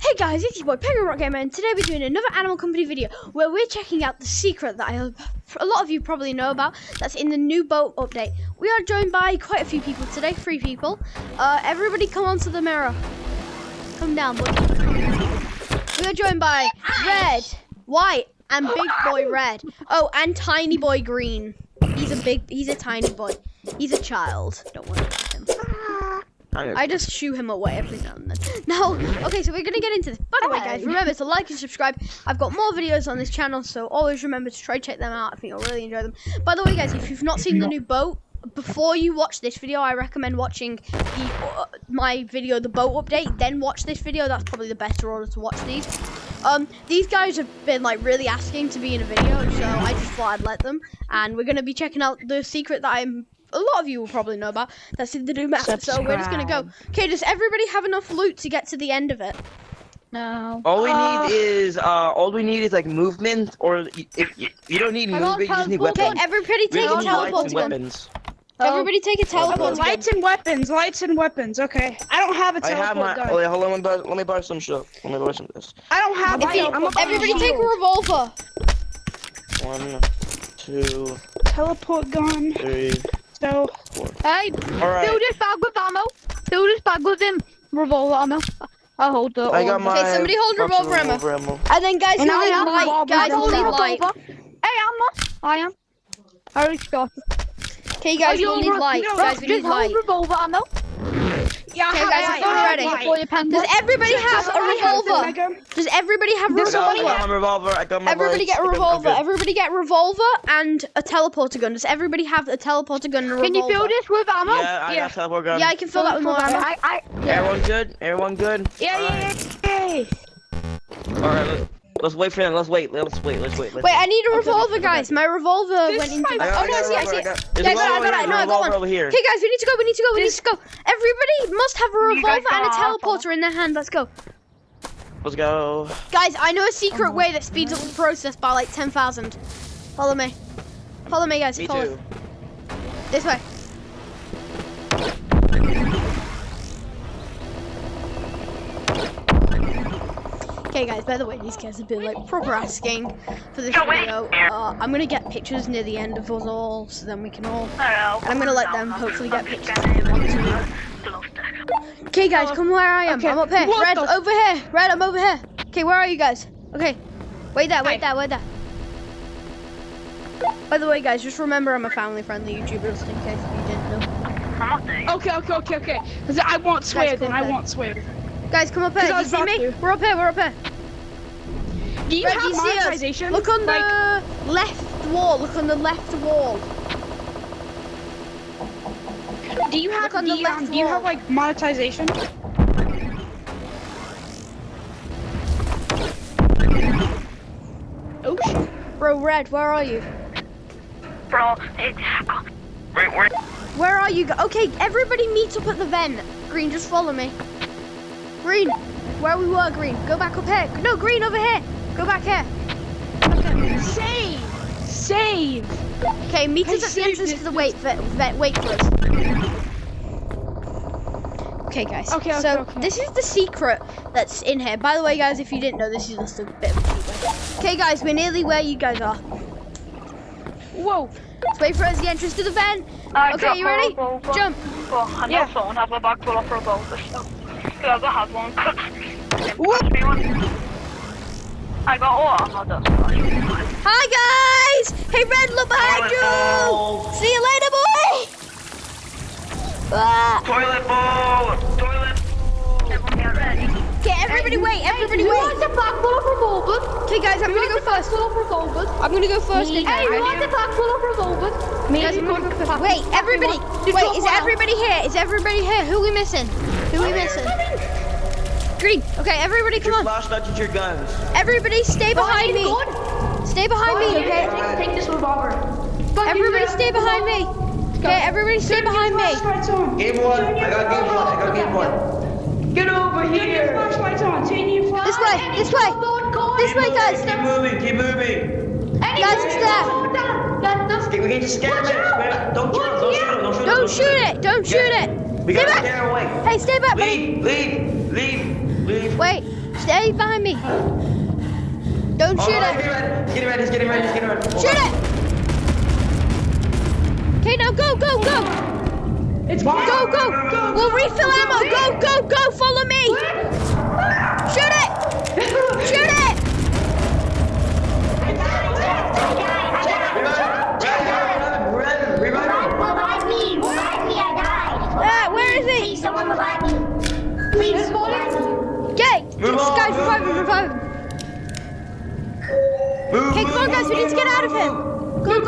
Hey guys, it's your boy Penguin Rock Gamer, and today we're doing another Animal Company video where we're checking out the secret that a lot of you probably know about. That's in the new boat update. We are joined by quite a few people today, 3 people. Everybody come onto the mirror. Come down, boy. We are joined by Red, White, and Big Boy Red. Oh, and Tiny Boy Green. He's a tiny boy. He's a child. Don't worry about him. I just shoo him away every now and then. Now, okay, so we're going to get into this. By the way, guys, remember to like and subscribe. I've got more videos on this channel, so always remember to try check them out. I think you'll really enjoy them. By the way, guys, if you've not seen the new boat, before you watch this video, I recommend watching my video, the boat update, then watch this video. That's probably the best order to watch these. These guys have been like really asking to be in a video, so I just thought I'd let them. And we're going to be checking out the secret that a lot of you will probably know about. That's in the new map. So we're just gonna go. Okay, does everybody have enough loot to get to the end of it? No. All we need is like movement, or if you don't need movement, you just need weapons. Okay, everybody take a teleport gun. Everybody take a teleport gun. Lights and weapons. Okay. I don't have a teleport gun. Oh, wait, hold on. Let me borrow some shit. Let me borrow some of this. I don't have a Everybody take a revolver. 1, 2, teleport gun. 3. So, hey, right. Fill this bag with ammo. Fill this bag with revolver ammo. I'll hold the. I got my. Okay, somebody hold revolver ammo. And then guys, And who need light? Guys, who need light? Hey, I am. I already started. Okay, guys, who need light? Guys, we need light. Revolver ammo. Yeah, okay, guys, let's ready. Does everybody have a revolver? Does everybody have a revolver? I got my everybody lights. get a revolver. Everybody get a revolver and a teleporter gun. Does everybody have a teleporter gun and a revolver? Can you fill this with ammo? Yeah, I got a teleporter gun. Yeah, I can fill that with more ammo. Everyone good? Everyone good? Yeah. Alright, let's wait for them. Let's wait. Wait, I need a revolver, guys. My revolver went into. I see it. Yeah, I got one. Over here. Okay, guys, we need to go. Everybody must have a revolver and a teleporter in their hand. Let's go. Let's go. Guys, I know a secret way that speeds up the process by like 10,000. Follow me. Follow me, guys. Me Follow. too. This way. Okay, guys, by the way, these guys have been like proper asking for this video. I'm gonna get pictures near the end of us all, so then we can all. And I'm gonna let them hopefully get pictures if they want to. Okay, guys, come where I am. I'm up here. Red, over here. Red, I'm over here. Okay, where are you guys? Okay, wait there. By the way, guys, just remember I'm a family-friendly YouTuber, just in case you didn't know. Okay. I won't swear then. I won't swear. Guys, come up here. Do you see me? We're up here. Do you have monetization? Look on the left wall. Do you have like monetization? Oh shit. Bro, Red, where are you? Bro, where are you? Okay, everybody meet up at the vent. Green, just follow me. Green, where we were, Green. Go back up here. No, Green, over here. Go back here. Save. Okay, meet us at the entrance to the wait for us. Okay, guys. So this is the secret that's in here. By the way, guys, if you didn't know, this is just a bit of a secret. Okay, guys, we're nearly where you guys are. Whoa. Let's wait for us at the entrance to the vent. Okay, you ready? Jump. I have a bag full of revolvers. I have one. I got another. Hi guys! Hey Red, look behind you! See you later, boy! Toilet bowl! Everyone get ready. Okay, everybody wait. You want the bag full of revolvers? Okay guys, I'm gonna go first. I'm gonna go first. Hey, you want the bag full of revolvers? Guys, I'm gonna go first. Wait, everybody! Wait, is everybody here? Who are we missing? Green. Okay, everybody come on. Flashlights with your guns. Everybody stay behind me. Stay behind me, okay? Take this revolver. Everybody stay behind me. Okay, everybody stay behind me. Game 1. I got game 1. Get over here. Flashlights on. This way, guys. Keep moving. Guys, it's there. We can just scare them. Don't shoot it. We gotta scare away. Hey, stay back, Leave. Wait, Stay behind me. Don't shoot it. He's getting ready. Shoot it. Okay, now go. It's Go. We'll refill ammo. Go. Follow me. Shoot it. Revive me, I died. Where is he? Please, someone revive me. Please, Okay, guys, revive him. Okay, come on, guys, we need to get out of him. Go.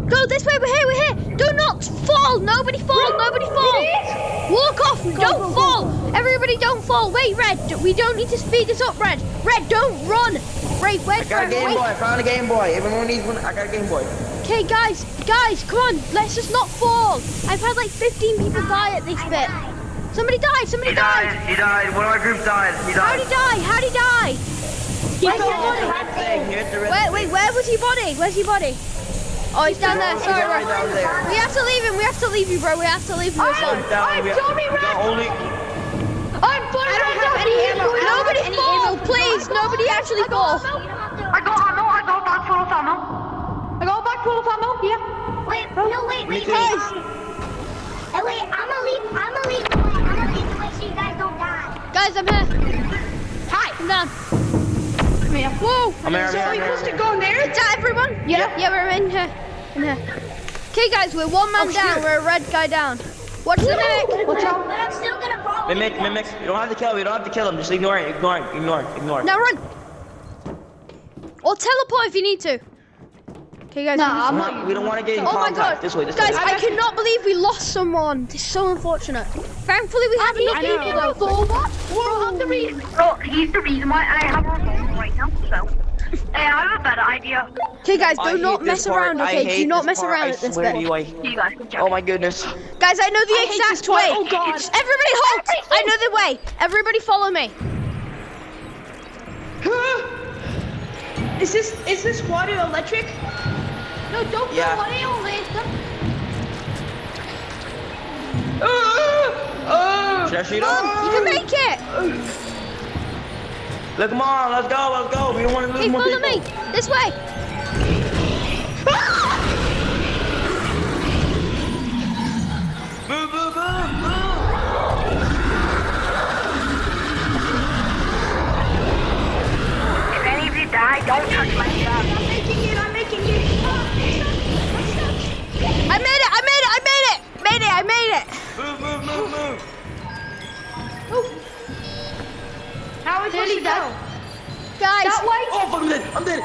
Go this way, we're here. Do not fall. Nobody fall. Walk off. Don't fall. Everybody don't fall. Wait, Red, we don't need to speed this up, Red. Red, don't run. Red, wait. I got a Game Boy. I found a Game Boy. Everyone needs one. I got a Game Boy. Okay, guys, come on. Let's just not fall. I've had like 15 people die at this bit. Somebody died. He died. One of our groups died. He died. How'd he die? Where's your body? Wait, where was your body? Where's your body? Oh, he's down there. Sorry, bro. Down there. We have to leave him. We have to leave you, bro. We have to leave you alone. I'm sorry, Red. I'm sorry, I don't have any ammo. Nobody fall, please. Nobody actually fall. I got ammo. I got back full of ammo. I got a bag full of ammo. Yeah. Wait, Me too. wait, I'm gonna leave the way so you guys don't die. Guys, I'm here. Hi, I'm down. Come here. Whoa. I'm here. So are we supposed to go in there? Is that everyone? Yeah. Yeah, we're in here. Okay, guys, we're one man down. We're a red guy down. Watch the neck. Watch out. But I'm still gonna follow Mimic. You don't have to kill him. Just ignore it. Ignore it. Now run. Or teleport if you need to. Okay, guys. Nah, I'm not. We don't want to get in Oh my contact. god. This way. Guys, I cannot believe we lost someone. This is so unfortunate. Thankfully, we have enough people though. Well, he's the reason why I have a revolver right now, so. I have a better idea. Okay, guys, I do hate not this mess part. around, I okay? hate Do not this mess part. around I at this swear bit. to you, You guys can check. Oh my goodness. Guys, I know the hate exact this part. way. Oh, God. Everybody halt! I know the way. Everybody follow me. Is this water electric? No, don't Yeah. go. What are you, Lisa? Should I shoot Come him? on, you can make it. Look, come on. Let's go. We don't want to lose Hey, more follow people. me. This way. Move. If any of you die, don't touch my stuff. I'm making it. I made it. I made it. Move. How are we supposed to go? Guys, That way. Oh, fuck, I'm dead.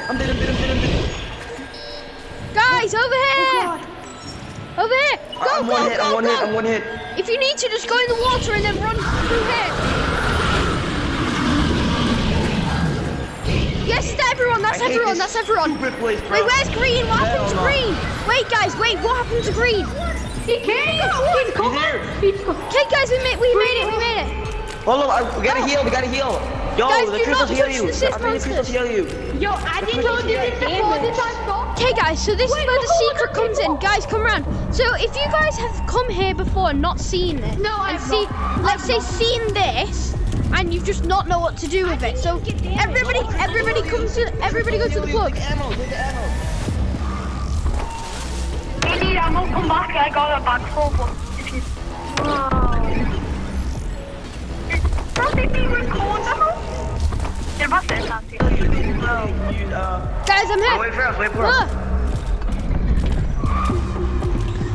guys, over here. Over here. Go. I'm one hit. If you need to, just go in the water and then run through here. Yes, is that everyone? That's I hate everyone. this That's everyone. stupid place, bro. Wait, where's green? What happened to Hell no. green? Wait, guys, what happened to green? He came. He's here. Okay, guys, we made it. Hold on, we gotta heal. Yo, Guys, the do crystals not heal touch you. the Sith I mean, the crystals heal you. Yo, I didn't So even this is the fourth time. Okay, guys, so this is Wait, where the look, secret comes in. Guys, come around. So if you guys have come here before and not seen this, No, I and have not. let's say seen this, and you just not know what to do with it. So everybody go to the plug. Take the ammo. If you need ammo, come back. I got a bag full, but if you... Don't make me record ammo. You're about to Nancy. Guys, I'm here. Wait for us. Look.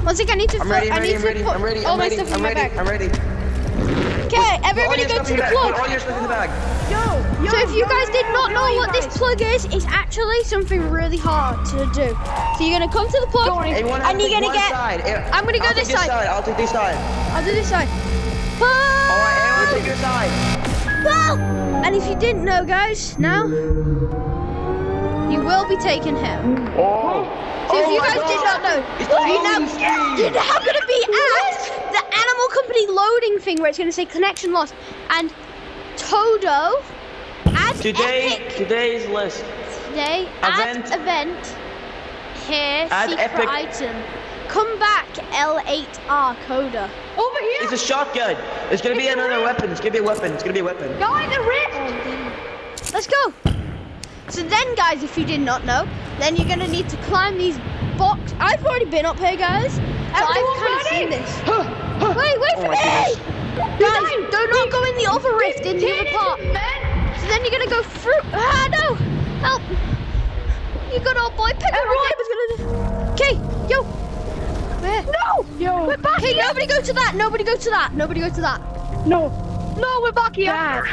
One second, I need to. I'm ready. I need to put all my stuff in my bag. I'm ready. Okay, everybody go to the Put all plug. your stuff in the bag. So if you guys did not know what this plug is, it's actually something really hard to do. So you're gonna come to the plug, Everyone has and to you're take gonna one get. side. I'm gonna go I'll this take side. I'll take this side. I'll do this side. Alright, everyone take your side. Well, and if you didn't know, guys, now you will be taking him. Oh. So if Oh you my guys did God. not know, It's the you're now loading screen. going to be at the Animal Company loading thing where it's going to say connection lost. And Todo, add epic Today's list. today, Event. add event, here, Add secret epic. item, come back, L8R Coda. Over here. It's a shotgun. It's gonna be another weapon. It's gonna be a weapon. It's gonna be a weapon. Guys, the wrist. Let's go. So then, guys, if you did not know, then you're gonna need to climb these box. I've already been up here, guys. So I've kind of seen this. Wait for me! Guys, do not go in the other rift, in the other part. So then you're gonna go through. Ah, no! Help! You got old boy. Penguin Gamer's gonna do. Okay, yo. Where? No. Yo. We're back Okay, here. nobody go to that. Nobody go to that. Nobody go to that. No. No, we're back here. Dad.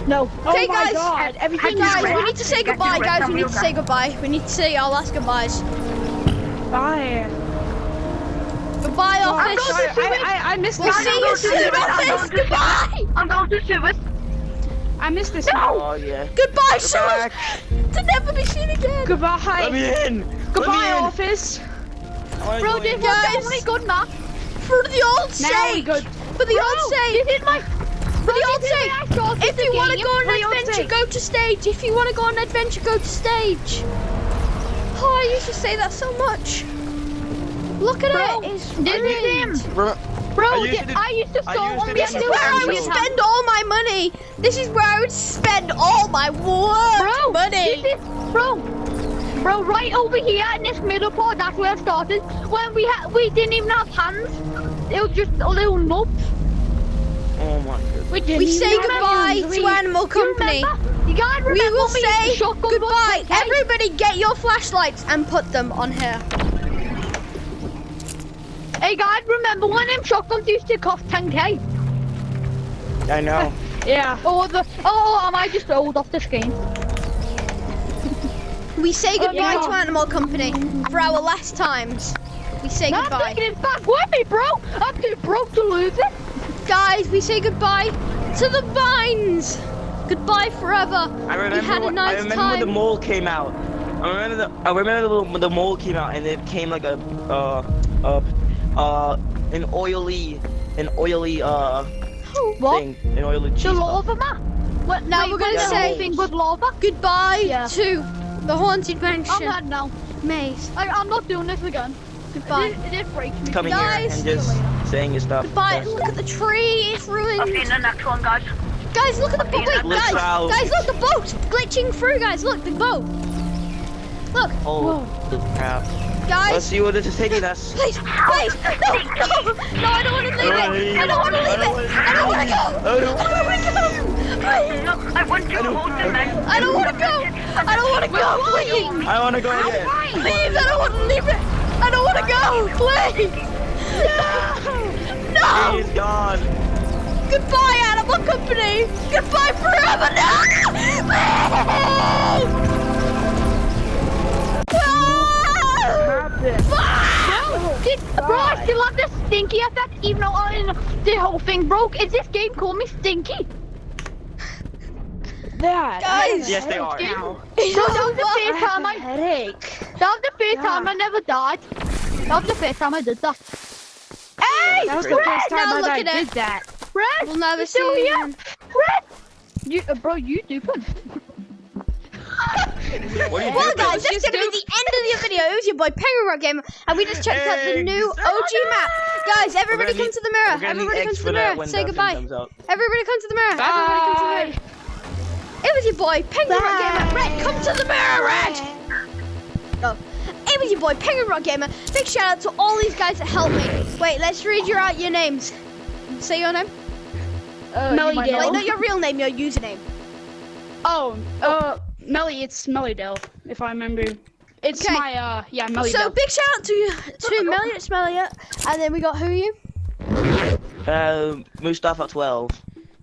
No. Okay, oh my guys. God. Everything Guys, is we red. need to say goodbye, guys. We need to say goodbye. We need to say our last goodbyes. Bye. Goodbye, Oh, office. I missed We'll this. see you soon, office. Goodbye. I'm going to Suez. I missed this. Oh yeah. Goodbye, We're so back. to never be seen again. Goodbye. Let me in. Goodbye, Let me in. office. I wanna Bro, go this in. was the Guys. only good map. For the old Now we sake. go. For the old sake. This is my. For the old sake. If you want to go on For the an old adventure, sake. go to stage. If you want to go on an adventure, go to stage. Oh, I used to say that so much. Look at Bro, it. It's this is brilliant. him. Bro, Bro, I used to- I used to I start used on to- the This is where I would spend all my money. This is where I would spend all my work money. This is, bro, right over here in this middle part, that's where I started. When we didn't even have hands. It was just a little nub. oh my goodness. We say goodbye to Animal Company. You guys remember We will me say shotgun goodbye. butt, okay? Everybody get your flashlights and put them on here. Hey guys, remember when them shotguns used to cost 10k? I know. Yeah. Am I just old off the screen? We say goodbye yeah. to Animal Company for our last times. We say No, I'm goodbye. taking it back with me, bro. I'm too broke to lose it. Guys, we say goodbye to the vines. Goodbye forever. I remember. We had a I nice remember when the time. mole came out. I remember when the mole came out, and it came like an oily What? thing, an oily cheese. The puff. lava map. What, Now wait, we're gonna what's the say- whole thing with lava. Goodbye Yeah. to the haunted I'm mansion mad now. maze. I'm not doing this again. Goodbye. It breaks me. Coming here Guys. and just saying your stuff. Goodbye. Look at the tree. It's I've ruined. seen the next one, guys. Guys, look at the boat. Wait, Let's out. guys, look, the boat's glitching through, guys. Look, the boat. Look, Oh crap. Let's guys. see what this is taking us. Please, please. No, no, no, I don't want to leave it. I don't want to leave it. I don't want to go. I don't want to go. Please. No, I want to hold the man. I don't want to go. I don't want to go. Please. I want to go again. Please, I don't want to leave it. I don't want to go. Please. No. No. He's gone. Goodbye, Animal Company. Goodbye forever. No. Bro, I still have the stinky effect, even though the whole thing broke. Is this game called me Stinky? That. Guys. Yes, they are. No, that was the first time Headache. That was the first time I never died. That was the first time I did that. Hey, That was the first now time look I at did it. that. Red, We'll never you still see here? again. Red, bro, you stupid. What are you Well, doing? guys, that's gonna be the end of the video. It was your boy Penguin Rock Gamer, and we just checked out the new OG map. Guys, everybody come to the mirror. Everybody come to the mirror. Say goodbye. Everybody come to the mirror. Everybody come to the mirror. It was your boy Penguin Rock Gamer. Red, come to the mirror, Red. Oh. It was your boy Penguin Rock Gamer. Big shout out to all these guys that helped me. Wait, let's read out your names. Say your name. Melly Wait, Dale. not your real name, your username. Oh, Melly, it's Melly Dale, if I remember. It's Okay. my, Melly So Dale. big shout out to Melliot Smelliot, and then we got who are you? Mustafa 12.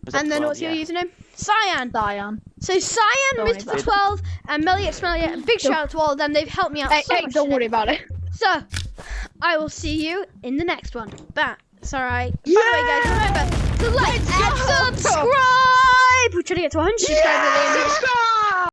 Was that And then 12? what's your Yeah. username? Cyan. Diane. So Cyan, Don't worry Mr. about it. 12, and Melliot Smelliot. Big shout out to all of them. They've helped me out Hey, so hey, much. don't today. worry about it. So I will see you in the next one. But it's alright. By the way, guys, remember to like and subscribe. We're trying to get to 100 subscribers.